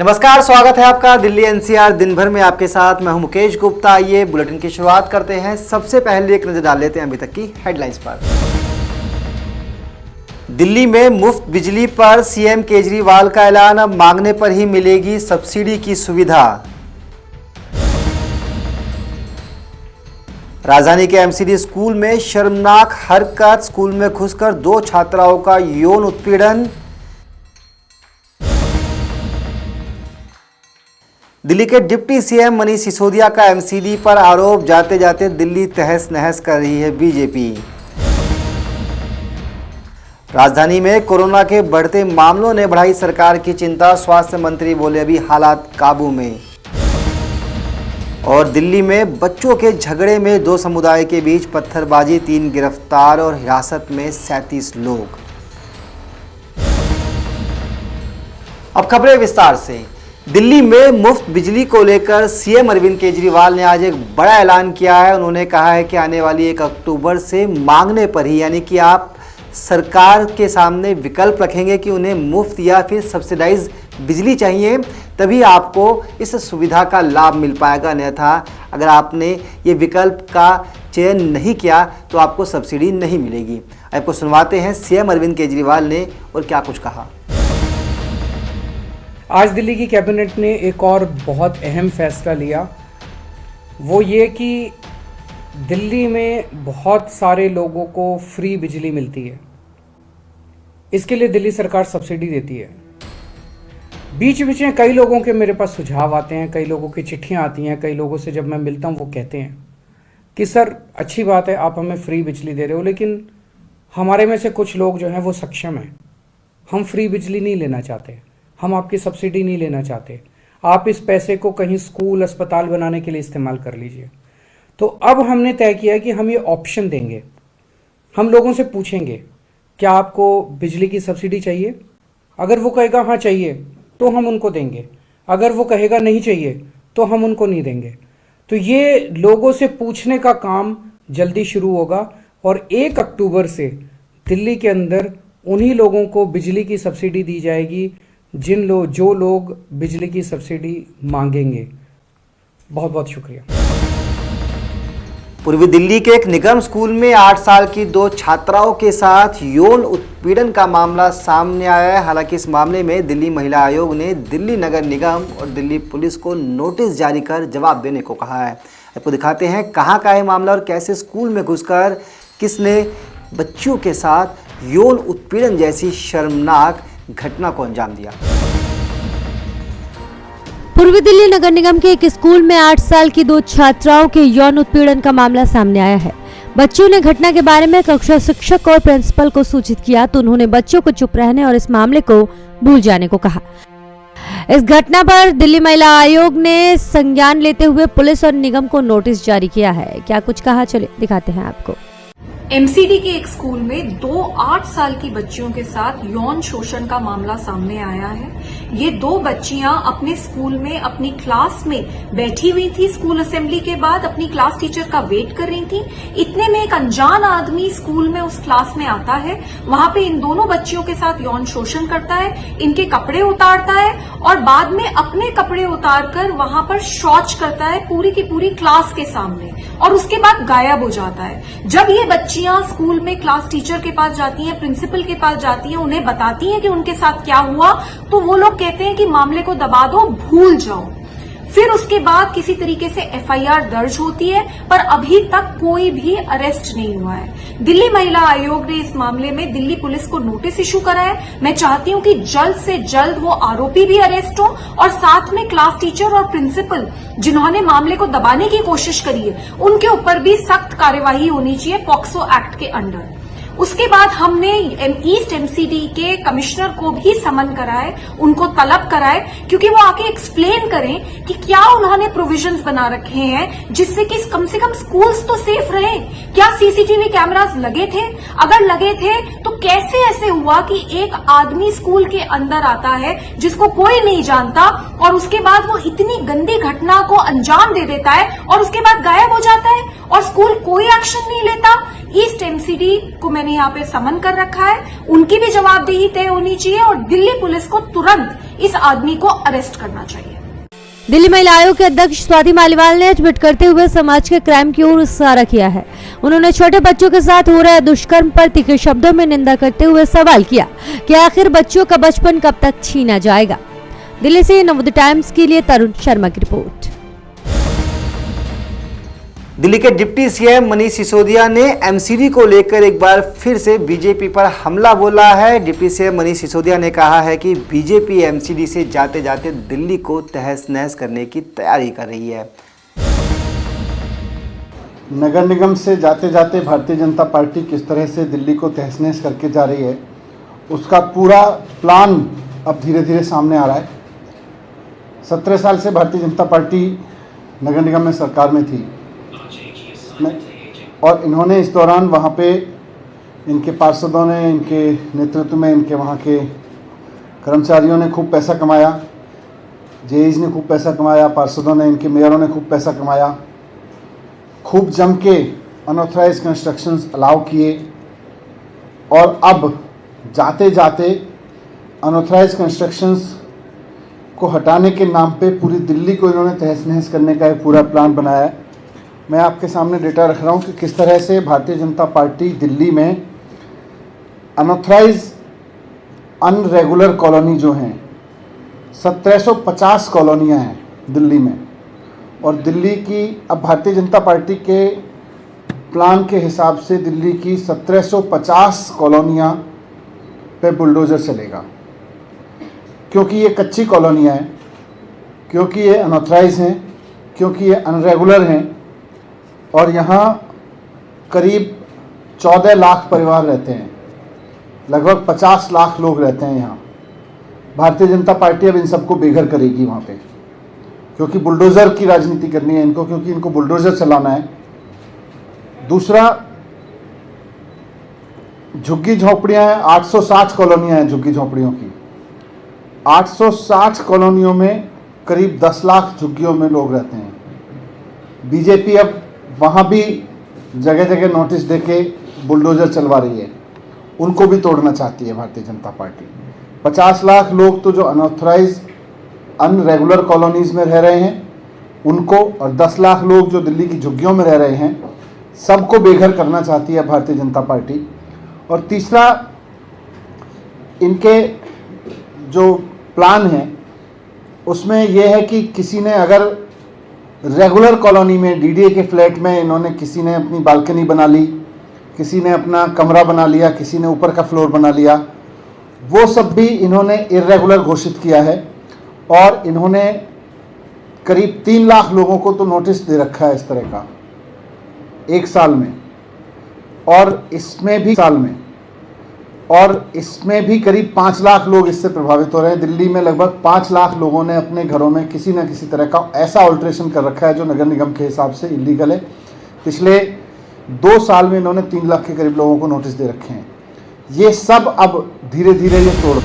नमस्कार, स्वागत है आपका दिल्ली एनसीआर दिन भर में आपके साथ। मैं हूं मुकेश गुप्ता। आइए बुलेटिन की शुरुआत करते हैं। सबसे पहले एक नजर डाल लेते हैं अभी तक की हेडलाइंस पर। दिल्ली में मुफ्त बिजली पर सीएम केजरीवाल का ऐलान, अब मांगने पर ही मिलेगी सब्सिडी की सुविधा। राजधानी के एमसीडी स्कूल में शर्मनाक हरकत, स्कूल में घुसकर 2 छात्राओं का यौन उत्पीड़न। दिल्ली के डिप्टी सीएम मनीष सिसोदिया का एमसीडी पर आरोप, जाते जाते दिल्ली तहस नहस कर रही है बीजेपी। राजधानी में कोरोना के बढ़ते मामलों ने बढ़ाई सरकार की चिंता, स्वास्थ्य मंत्री बोले अभी हालात काबू में। और दिल्ली में बच्चों के झगड़े में 2 समुदाय के बीच पत्थरबाजी, 3 गिरफ्तार और हिरासत में 37 लोग। अब खबरें विस्तार से। दिल्ली में मुफ्त बिजली को लेकर सीएम अरविंद केजरीवाल ने आज एक बड़ा ऐलान किया है। उन्होंने कहा है कि आने वाली 1 अक्टूबर से मांगने पर ही, यानी कि आप सरकार के सामने विकल्प रखेंगे कि उन्हें मुफ्त या फिर सब्सिडाइज बिजली चाहिए, तभी आपको इस सुविधा का लाभ मिल पाएगा। अन्यथा अगर आपने ये विकल्प का चयन नहीं किया तो आपको सब्सिडी नहीं मिलेगी। आपको सुनवाते हैं सीएम अरविंद केजरीवाल ने और क्या कुछ कहा। आज दिल्ली की कैबिनेट ने एक और बहुत अहम फैसला लिया, वो ये कि दिल्ली में बहुत सारे लोगों को फ्री बिजली मिलती है। इसके लिए दिल्ली सरकार सब्सिडी देती है। बीच बीच में कई लोगों के मेरे पास सुझाव आते हैं, कई लोगों की चिट्ठियां आती हैं, कई लोगों से जब मैं मिलता हूं वो कहते हैं कि सर अच्छी बात है आप हमें फ्री बिजली दे रहे हो, लेकिन हमारे में से कुछ लोग जो हैं वो सक्षम हैं, हम फ्री बिजली नहीं लेना चाहते, हम आपकी सब्सिडी नहीं लेना चाहते, आप इस पैसे को कहीं स्कूल अस्पताल बनाने के लिए इस्तेमाल कर लीजिए। तो अब हमने तय किया कि हम ये ऑप्शन देंगे। हम लोगों से पूछेंगे क्या आपको बिजली की सब्सिडी चाहिए। अगर वो कहेगा हाँ चाहिए तो हम उनको देंगे, अगर वो कहेगा नहीं चाहिए तो हम उनको नहीं देंगे। तो ये लोगों से पूछने का काम जल्दी शुरू होगा और 1 अक्टूबर से दिल्ली के अंदर उन्हीं लोगों को बिजली की सब्सिडी दी जाएगी जो लोग बिजली की सब्सिडी मांगेंगे। बहुत बहुत शुक्रिया। पूर्वी दिल्ली के एक निगम स्कूल में 8 साल की 2 छात्राओं के साथ यौन उत्पीड़न का मामला सामने आया है। हालांकि इस मामले में दिल्ली महिला आयोग ने दिल्ली नगर निगम और दिल्ली पुलिस को नोटिस जारी कर जवाब देने को कहा है। आपको दिखाते हैं कहां का है मामला और कैसे स्कूल में घुसकर किसने बच्चियों के साथ यौन उत्पीड़न जैसी शर्मनाक घटना को अंजाम दिया। पूर्वी दिल्ली नगर निगम के एक स्कूल में 8 साल की 2 छात्राओं के यौन उत्पीड़न का मामला सामने आया है। बच्चियों ने घटना के बारे में कक्षा शिक्षक और प्रिंसिपल को सूचित किया तो उन्होंने बच्चों को चुप रहने और इस मामले को भूल जाने को कहा। इस घटना पर दिल्ली महिला आयोग ने संज्ञान लेते हुए पुलिस और निगम को नोटिस जारी किया है। क्या कुछ कहा, चलिए दिखाते हैं आपको। एमसीडी के एक स्कूल में 2 8 साल की बच्चियों के साथ यौन शोषण का मामला सामने आया है। ये 2 बच्चियां अपने स्कूल में अपनी क्लास में बैठी हुई थी। स्कूल असेंबली के बाद अपनी क्लास टीचर का वेट कर रही थी। इतने में एक अनजान आदमी स्कूल में उस क्लास में आता है, वहां पे इन दोनों बच्चियों के साथ यौन शोषण करता है, इनके कपड़े उतारता है और बाद में अपने कपड़े उतारकर वहां पर शौच करता है पूरी की पूरी क्लास के सामने और उसके बाद गायब हो जाता है। जब ये बच्चियां स्कूल में क्लास टीचर के पास जाती हैं, प्रिंसिपल के पास जाती हैं, उन्हें बताती हैं कि उनके साथ क्या हुआ, तो वो लोग कहते हैं कि मामले को दबा दो, भूल जाओ। फिर उसके बाद किसी तरीके से एफआईआर दर्ज होती है, पर अभी तक कोई भी अरेस्ट नहीं हुआ है। दिल्ली महिला आयोग ने इस मामले में दिल्ली पुलिस को नोटिस इशू करा है। मैं चाहती हूं कि जल्द से जल्द वो आरोपी भी अरेस्ट हो और साथ में क्लास टीचर और प्रिंसिपल जिन्होंने मामले को दबाने की कोशिश करी है, उनके ऊपर भी सख्त कार्यवाही होनी चाहिए पॉक्सो एक्ट के अंडर। उसके बाद हमने ईस्ट एमसीडी के कमिश्नर को भी समन कराए, उनको तलब कराए, क्योंकि वो आके एक्सप्लेन करें कि क्या उन्होंने प्रोविजंस बना रखे हैं जिससे कि कम से कम स्कूल्स तो सेफ रहे। क्या सीसीटीवी कैमरास लगे थे? अगर लगे थे तो कैसे ऐसे हुआ कि एक आदमी स्कूल के अंदर आता है जिसको कोई नहीं जानता और उसके बाद वो इतनी गंदी घटना को अंजाम दे देता है और उसके बाद गायब हो जाता है और स्कूल कोई एक्शन नहीं लेता। ईस्ट एमसीडी को मैंने यहाँ पे समन कर रखा है, उनकी भी जवाबदेही तय होनी चाहिए और दिल्ली पुलिस को तुरंत इस आदमी को अरेस्ट करना चाहिए। दिल्ली महिला आयोग के अध्यक्ष स्वाति मालीवाल ने ट्वीट करते हुए समाज के क्राइम की ओर इशारा किया है। उन्होंने छोटे बच्चों के साथ हो रहे दुष्कर्म पर तीखे शब्दों में निंदा करते हुए सवाल किया कि आखिर बच्चों का बचपन कब तक छीना जाएगा। दिल्ली से नवोदय टाइम्स के लिए तरुण शर्मा की रिपोर्ट। दिल्ली के डिप्टी सीएम मनीष सिसोदिया ने एमसीडी को लेकर एक बार फिर से बीजेपी पर हमला बोला है। डिप्टी सीएम मनीष सिसोदिया ने कहा है कि बीजेपी एमसीडी से जाते जाते दिल्ली को तहस नहस करने की तैयारी कर रही है। नगर निगम से जाते जाते भारतीय जनता पार्टी किस तरह से दिल्ली को तहस नहस करके जा रही है, उसका पूरा प्लान अब धीरे धीरे सामने आ रहा है। 17 साल से भारतीय जनता पार्टी नगर निगम में सरकार में थी और इन्होंने इस दौरान वहाँ पे इनके पार्षदों ने, इनके नेतृत्व में, इनके वहाँ के कर्मचारियों ने खूब पैसा कमाया, जेईज ने खूब पैसा कमाया, पार्षदों ने, इनके मेयरों ने खूब पैसा कमाया, खूब जम के अनऑथराइज कंस्ट्रक्शंस अलाउ किए और अब जाते जाते अनऑथराइज कंस्ट्रक्शंस को हटाने के नाम पे पूरी दिल्ली को इन्होंने तहस नहस करने का एक पूरा प्लान बनाया है। मैं आपके सामने डेटा रख रहा हूँ कि किस तरह से भारतीय जनता पार्टी दिल्ली में अनऑथराइज अनरेगुलर कॉलोनी जो हैं 1750 कॉलोनियाँ हैं दिल्ली में, और दिल्ली की अब भारतीय जनता पार्टी के प्लान के हिसाब से दिल्ली की 1750 कॉलोनियाँ पे बुलडोज़र चलेगा, क्योंकि ये कच्ची कॉलोनियाँ हैं, क्योंकि ये अनऑथराइज हैं, क्योंकि ये अनरेगुलर हैं और यहाँ करीब 14 लाख परिवार रहते हैं, लगभग 50 लाख लोग रहते हैं यहाँ। भारतीय जनता पार्टी अब इन सबको बेघर करेगी वहाँ पे, क्योंकि बुलडोज़र की राजनीति करनी है इनको, क्योंकि इनको बुलडोज़र चलाना है। दूसरा, झुग्गी झोंपड़ियाँ हैं, 860 कॉलोनियाँ हैं झुग्गी झोंपड़ियों की। 860 कॉलोनियों में करीब 10 लाख झुग्गियों में लोग रहते हैं। बीजेपी अब वहाँ भी जगह जगह नोटिस देके बुलडोज़र चलवा रही है, उनको भी तोड़ना चाहती है भारतीय जनता पार्टी। 50 लाख लोग तो जो अनऑथराइज अनरेगुलर कॉलोनीज़ में रह रहे हैं उनको, और 10 लाख लोग जो दिल्ली की झुग्गियों में रह रहे हैं, सबको बेघर करना चाहती है भारतीय जनता पार्टी। और तीसरा, इनके जो प्लान है उसमें यह है कि किसी ने अगर रेगुलर कॉलोनी में डीडीए के फ्लैट में इन्होंने, किसी ने अपनी बालकनी बना ली, किसी ने अपना कमरा बना लिया, किसी ने ऊपर का फ्लोर बना लिया, वो सब भी इन्होंने इर्रेगुलर घोषित किया है। और इन्होंने करीब 3 लाख लोगों को तो नोटिस दे रखा है इस तरह का 1 साल में, और इसमें भी करीब 5 लाख लोग इससे प्रभावित हो रहे हैं। दिल्ली में लगभग 5 लाख लोगों ने अपने घरों में किसी न किसी तरह का ऐसा ऑल्ट्रेशन कर रखा है जो नगर निगम के हिसाब से इलीगल है। पिछले 2 साल में इन्होंने 3 लाख के करीब लोगों को नोटिस दे रखे हैं। ये सब अब धीरे धीरे ये तोड़।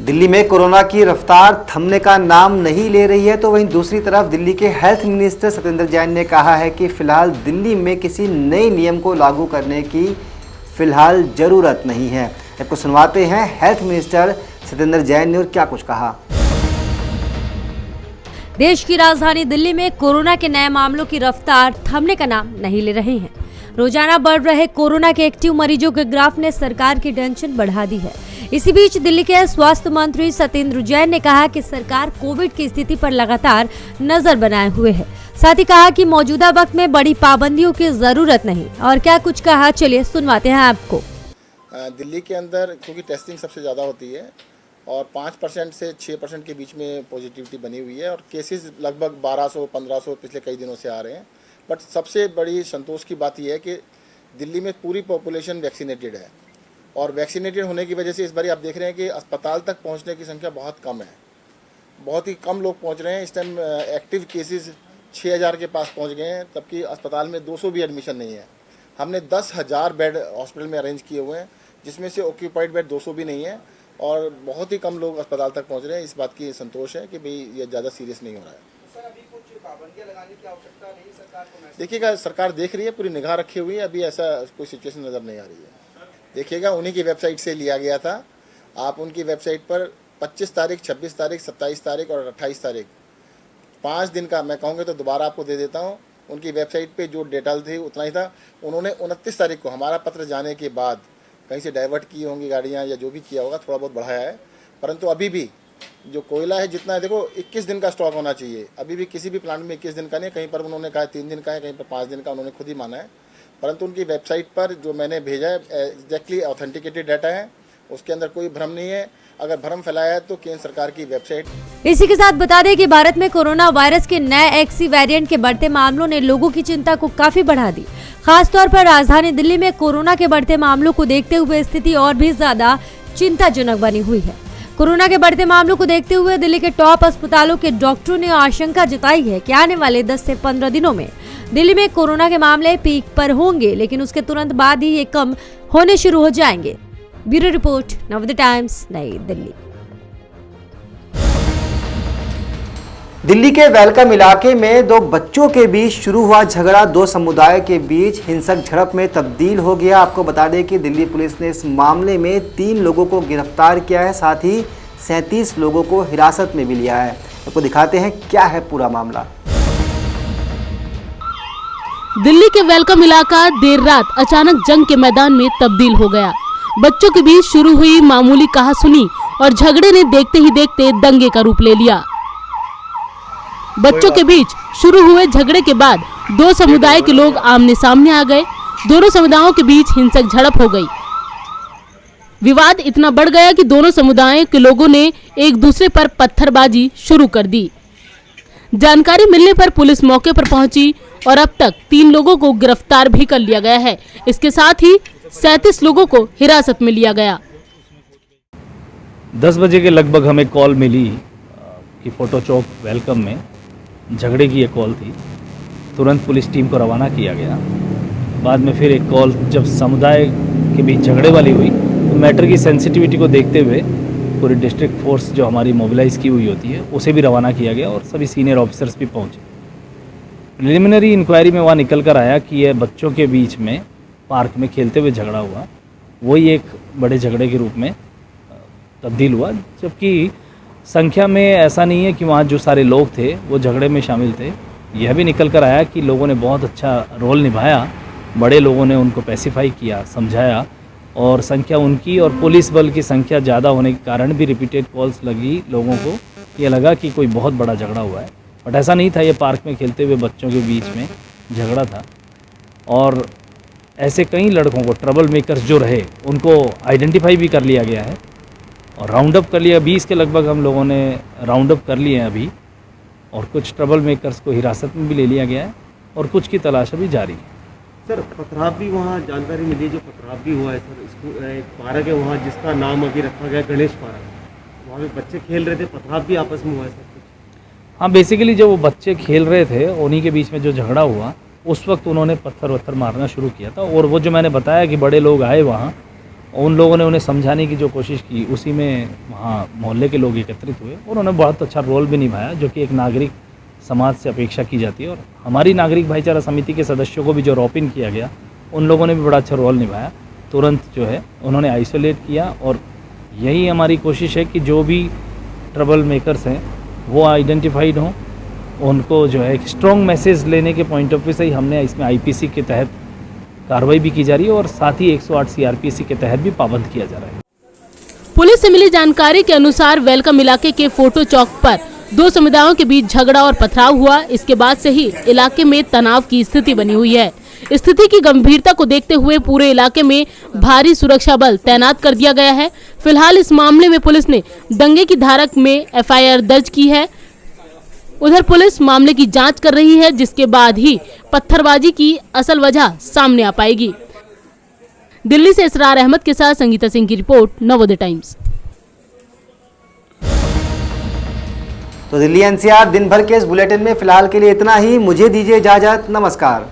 दिल्ली में कोरोना की रफ्तार थमने का नाम नहीं ले रही है, तो वहीं दूसरी तरफ दिल्ली के हेल्थ मिनिस्टर सत्येंद्र जैन ने कहा है कि फिलहाल दिल्ली में किसी नए नियम को लागू करने की फिलहाल जरूरत नहीं है। आपको सुनवाते हैं हेल्थ मिनिस्टर सत्येंद्र जैन ने और क्या कुछ कहा। देश की राजधानी दिल्ली में कोरोना के नए मामलों की रफ्तार थमने का नाम नहीं ले रहे हैं। रोजाना बढ़ रहे कोरोना के एक्टिव मरीजों के ग्राफ ने सरकार की टेंशन बढ़ा दी है। इसी बीच दिल्ली के स्वास्थ्य मंत्री सत्येंद्र जैन ने कहा कि सरकार कोविड की स्थिति पर लगातार नजर बनाए हुए है। साथ ही कहा कि मौजूदा वक्त में बड़ी पाबंदियों की जरूरत नहीं। और क्या कुछ कहा, चलिए सुनवाते हैं आपको। दिल्ली के अंदर क्योंकि टेस्टिंग सबसे ज़्यादा होती है और 5% से 6% के बीच में पॉजिटिविटी बनी हुई है और केसेस लगभग 1200-1500 पिछले कई दिनों से आ रहे हैं। बट सबसे बड़ी संतोष की बात यह है कि दिल्ली में पूरी पॉपुलेशन वैक्सीनेटेड है और वैक्सीनेटेड होने की वजह से इस बार आप देख रहे हैं कि अस्पताल तक पहुंचने की संख्या बहुत कम है, बहुत ही कम लोग पहुंच रहे हैं। इस टाइम एक्टिव केसेस 6000 के पास पहुंच गए हैं, जबकि अस्पताल में 200 भी एडमिशन नहीं है। हमने 10,000 बेड हॉस्पिटल में अरेंज किए हुए हैं, जिसमें से ऑक्यूपाइड बेड 200 भी नहीं है और बहुत ही कम लोग अस्पताल तक पहुँच रहे हैं। इस बात की संतोष है कि भाई ये ज़्यादा सीरियस नहीं हो रहा है। अभी कुछ पाबंदियां लगाने की आवश्यकता नहीं सरकार को? देखिएगा, सरकार देख रही है, पूरी निगाह रखी हुई है, अभी ऐसा कोई सिचुएशन नज़र नहीं आ रही है। देखिएगा, उन्हीं की वेबसाइट से लिया गया था। आप उनकी वेबसाइट पर 25 तारीख, 26 तारीख, 27 तारीख और 28 तारीख 5 दिन का मैं कहूँगा तो दोबारा आपको दे देता हूँ। उनकी वेबसाइट पे जो डिटेल थी उतना ही था। उन्होंने 29 तारीख को हमारा पत्र जाने के बाद कहीं से डाइवर्ट की होंगी गाड़ियाँ या जो भी किया होगा, थोड़ा बहुत बढ़ाया है, परंतु अभी भी जो कोयला है जितना है, देखो 21 दिन का स्टॉक होना चाहिए। अभी भी किसी भी प्लांट में 21 दिन का नहीं, कहीं पर उन्होंने कहा 3 दिन का है, कहीं पर 5 दिन का उन्होंने खुद ही माना है। परंतु उनकी वेबसाइट पर जो मैंने भेजा है एग्जैक्टली ऑथेंटिकेटेड डाटा है, उसके अंदर कोई भ्रम नहीं है। अगर भ्रम फैलाया है तो केंद्र सरकार की वेबसाइट। इसी के साथ बता दें कि भारत में कोरोना वायरस के नए एक्सी वेरिएंट के बढ़ते मामलों ने लोगों की चिंता को काफी बढ़ा दी। खासतौर पर राजधानी दिल्ली में कोरोना के बढ़ते मामलों को देखते हुए स्थिति और भी ज्यादा चिंताजनक बनी हुई है। कोरोना के बढ़ते मामलों को देखते हुए दिल्ली के टॉप अस्पतालों के डॉक्टरों ने आशंका जताई है कि आने वाले 10 से 15 दिनों में दिल्ली में कोरोना के मामले पीक पर होंगे, लेकिन उसके तुरंत बाद ही ये कम होने शुरू हो जाएंगे। ब्यूरो रिपोर्ट, नवोदय टाइम्स, नई दिल्ली। दिल्ली के वेलकम इलाके में दो बच्चों के बीच शुरू हुआ झगड़ा दो समुदाय के बीच हिंसक झड़प में तब्दील हो गया। आपको बता दें कि दिल्ली पुलिस ने इस मामले में 3 लोगों को गिरफ्तार किया है, साथ ही 37 लोगों को हिरासत में भी लिया है। आपको दिखाते हैं क्या है पूरा मामला। दिल्ली के वेलकम इलाका देर रात अचानक जंग के मैदान में तब्दील हो गया। बच्चों के बीच शुरू हुई मामूली कहासुनी और झगड़े ने देखते ही देखते दंगे का रूप ले लिया। बच्चों के बीच शुरू हुए झगड़े के बाद दो समुदाय के लोग आमने सामने आ गए। दोनों समुदायों के बीच हिंसक झड़प हो गई। विवाद इतना बढ़ गया कि दोनों समुदायों के लोगों ने एक दूसरे पर पत्थरबाजी शुरू कर दी। जानकारी मिलने पर पुलिस मौके पर पहुंची और अब तक 3 लोगों को गिरफ्तार भी कर लिया गया है। इसके साथ ही 37 लोगों को हिरासत में लिया गया। 10 बजे के लगभग हमें कॉल मिली कि फोटो चौक वेलकम में झगड़े की एक कॉल थी। तुरंत पुलिस टीम को रवाना किया गया। बाद में फिर एक कॉल जब समुदाय के बीच झगड़े वाली हुई तो मैटर की सेंसिटिविटी को देखते हुए पूरी डिस्ट्रिक्ट फोर्स जो हमारी मोबिलाइज की हुई होती है उसे भी रवाना किया गया और सभी सीनियर ऑफिसर्स भी पहुँचे। प्रिलिमिनरी इंक्वायरी में वहाँ निकल कर आया कि यह बच्चों के बीच में पार्क में खेलते हुए झगड़ा हुआ, वही एक बड़े झगड़े के रूप में तब्दील हुआ। जबकि संख्या में ऐसा नहीं है कि वहाँ जो सारे लोग थे वो झगड़े में शामिल थे। यह भी निकल कर आया कि लोगों ने बहुत अच्छा रोल निभाया। बड़े लोगों ने उनको पैसिफाई किया, समझाया, और संख्या उनकी और पुलिस बल की संख्या ज़्यादा होने के कारण भी रिपीटेड कॉल्स लगी लोगों को। ये लगा कि कोई बहुत बड़ा झगड़ा हुआ है, बट ऐसा नहीं था। ये पार्क में खेलते हुए बच्चों के बीच में झगड़ा था। और ऐसे कई लड़कों को, ट्रबल मेकर्स जो रहे, उनको आइडेंटिफाई भी कर लिया गया है और राउंड अप कर लिया। 20 के लगभग हम लोगों ने राउंड अप कर लिए हैं अभी, और कुछ ट्रबल मेकर्स को हिरासत में भी ले लिया गया है और कुछ की तलाश अभी जारी है। सर, पथराव भी वहाँ जानकारी मिली, जो पथराव भी हुआ है सर, स्कूल एक पार्क है वहाँ जिसका नाम अभी रखा गया गणेश पार्क। वहाँ पे बच्चे खेल रहे थे, पथराव भी आपस में हुआ है सर कुछ? हाँ, बेसिकली जो वो बच्चे खेल रहे थे उन्हीं के बीच में जो झगड़ा हुआ, उस वक्त उन्होंने पत्थर वत्थर मारना शुरू किया था। और वो जो मैंने बताया कि बड़े लोग आए वहाँ, उन लोगों ने उन्हें समझाने की जो कोशिश की, उसी में वहाँ मोहल्ले के लोग एकत्रित हुए। उन्होंने बहुत अच्छा रोल भी निभाया, जो कि एक नागरिक समाज से अपेक्षा की जाती है। और हमारी नागरिक भाईचारा समिति के सदस्यों को भी जो रॉप इन किया गया, उन लोगों ने भी बड़ा अच्छा रोल निभाया। तुरंत जो है उन्होंने आइसोलेट किया, और यही हमारी कोशिश है कि जो भी ट्रबल मेकर्स हैं वो आइडेंटिफाइड हों। उनको जो है एक स्ट्रॉन्ग मैसेज लेने के पॉइंट ऑफ व्यू से ही हमने इसमें आईपीसी के तहत कार्रवाई भी की जा रही है और साथ ही 108 सीआरपीसी के तहत भी पाबंद किया जा रहा है। पुलिस से मिली जानकारी के अनुसार वेलकम इलाके के फोटो चौक पर दो समुदायों के बीच झगड़ा और पथराव हुआ। इसके बाद से ही इलाके में तनाव की स्थिति बनी हुई है। स्थिति की गंभीरता को देखते हुए पूरे इलाके में भारी सुरक्षा बल तैनात कर दिया गया है। फिलहाल इस मामले में पुलिस ने दंगे की धारा में एफआईआर दर्ज की है। उधर पुलिस मामले की जांच कर रही है, जिसके बाद ही पत्थरबाजी की असल वजह सामने आ पाएगी। दिल्ली से इसरार अहमद के साथ संगीता सिंह की रिपोर्ट, नवोदय टाइम्स। तो दिल्ली एनसीआर दिन भर के इस बुलेटिन में फिलहाल के लिए इतना ही। मुझे दीजिए इजाजत, नमस्कार।